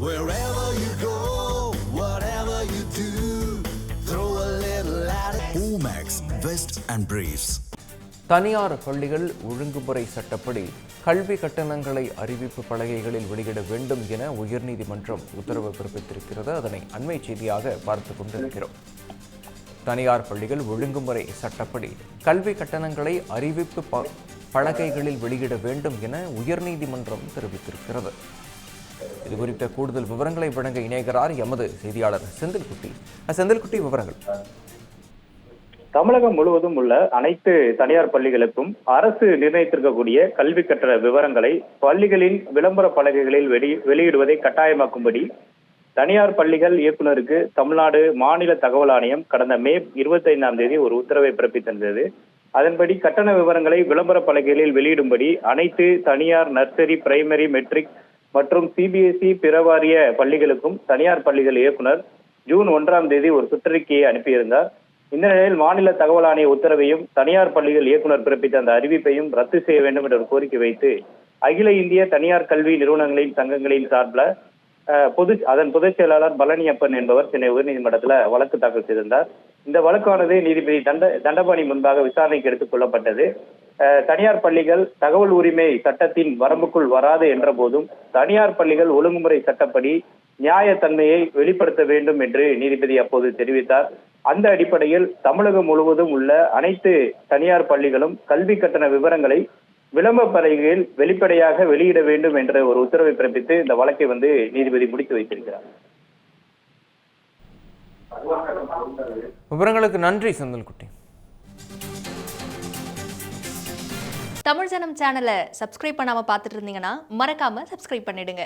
Wherever you go, whatever you do, throw a little at it. Omax, Vest and Briefs. தனியார் பள்ளிகள் ஒழுங்குமுறை சட்டப்படி கல்வி கட்டணங்களை அறிவிப்பு பலகைகளில் வெளியிட வேண்டும் என உயர்நீதிமன்றம் உத்தரவு பிறப்பித்திருக்கிறது. அதனை அண்மை செய்தியாக பார்த்து கொண்டிருக்கிறோம். தனியார் பள்ளிகள் ஒழுங்குமுறை சட்டப்படி கல்வி கட்டணங்களை அறிவிப்பு பலகைகளில் வெளியிட வேண்டும் என உயர்நீதிமன்றம் தெரிவித்திருக்கிறது. இது குறித்த கூடுதல் விவரங்களை வழங்க இணைகிறார் எமது செய்தியாளர் செந்தில்குட்டி. செந்தில்குட்டி, விவரங்கள். தமிழகம் முழுவதும் உள்ள அனைத்து தனியார் பள்ளிகளுக்கும் அரசு நிர்ணயித்திருக்கக்கூடிய கல்வி கட்டண விவரங்களை பள்ளிகளின் விளம்பர பலகைகளில் வெளியிடுவதை கட்டாயமாக்கும்படி தனியார் பள்ளிகள் இயக்குநருக்கு தமிழ்நாடு மாநில தகவல் ஆணையம் கடந்த மே 25ஆம் தேதி ஒரு உத்தரவை பிறப்பித்திருந்தது. அதன்படி கட்டண விவரங்களை விளம்பர பலகைகளில் வெளியிடும்படி அனைத்து தனியார் நர்சரி, பிரைமரி, மெட்ரிக் மற்றும் சிபிஎஸ்இ பிறவாரிய பள்ளிகளுக்கும் தனியார் பள்ளிகள் இயக்குனர் ஜூன் 1ஆம் தேதி ஒரு சுற்றறிக்கையை அனுப்பியிருந்தார். இந்த நிலையில் மாநில தகவல் ஆணைய உத்தரவையும் தனியார் பள்ளிகள் இயக்குனர் பிறப்பித்த அந்த அறிவிப்பையும் ரத்து செய்ய வேண்டும் என்ற கோரிக்கை வைத்து அகில இந்திய தனியார் கல்வி நிறுவனங்களின் சங்கங்களின் சார்பில் அதன் பொதுச் செயலாளர் பழனியப்பன் என்பவர் சென்னை உயர்நீதிமன்றத்தில் வழக்கு தாக்கல் செய்திருந்தார். இந்த வழக்கானது நீதிபதி தண்டபாணி முன்பாக விசாரணைக்கு எடுத்துக் கொள்ளப்பட்டது. தனியார் பள்ளிகள் தகவல் உரிமை சட்டத்தின் வரம்புக்குள் வராது என்ற போதும் தனியார் பள்ளிகள் ஒழுங்குமுறை சட்டப்படி நியாயத்தன்மையை வெளிப்படுத்த வேண்டும் என்று நீதிபதி அப்போது தெரிவித்தார். அந்த அடிப்படையில் தமிழகம் முழுவதும் உள்ள அனைத்து தனியார் பள்ளிகளும் கல்வி கட்டண விவரங்களை விளம்பர பலகையில் வெளிப்படையாக வெளியிட வேண்டும் என்ற ஒரு உத்தரவை பிறப்பித்து இந்த வழக்கை நீதிபதி முடித்து வைத்திருக்கிறார். விவரங்களுக்கு நன்றி செந்தில்குட்டி. தமிழ் ஜனம் சேனலை சப்ஸ்கிரைப் பண்ணாம பார்த்துட்டு இருந்தீங்கன்னா மறக்காம சப்ஸ்கிரைப் பண்ணிடுங்க.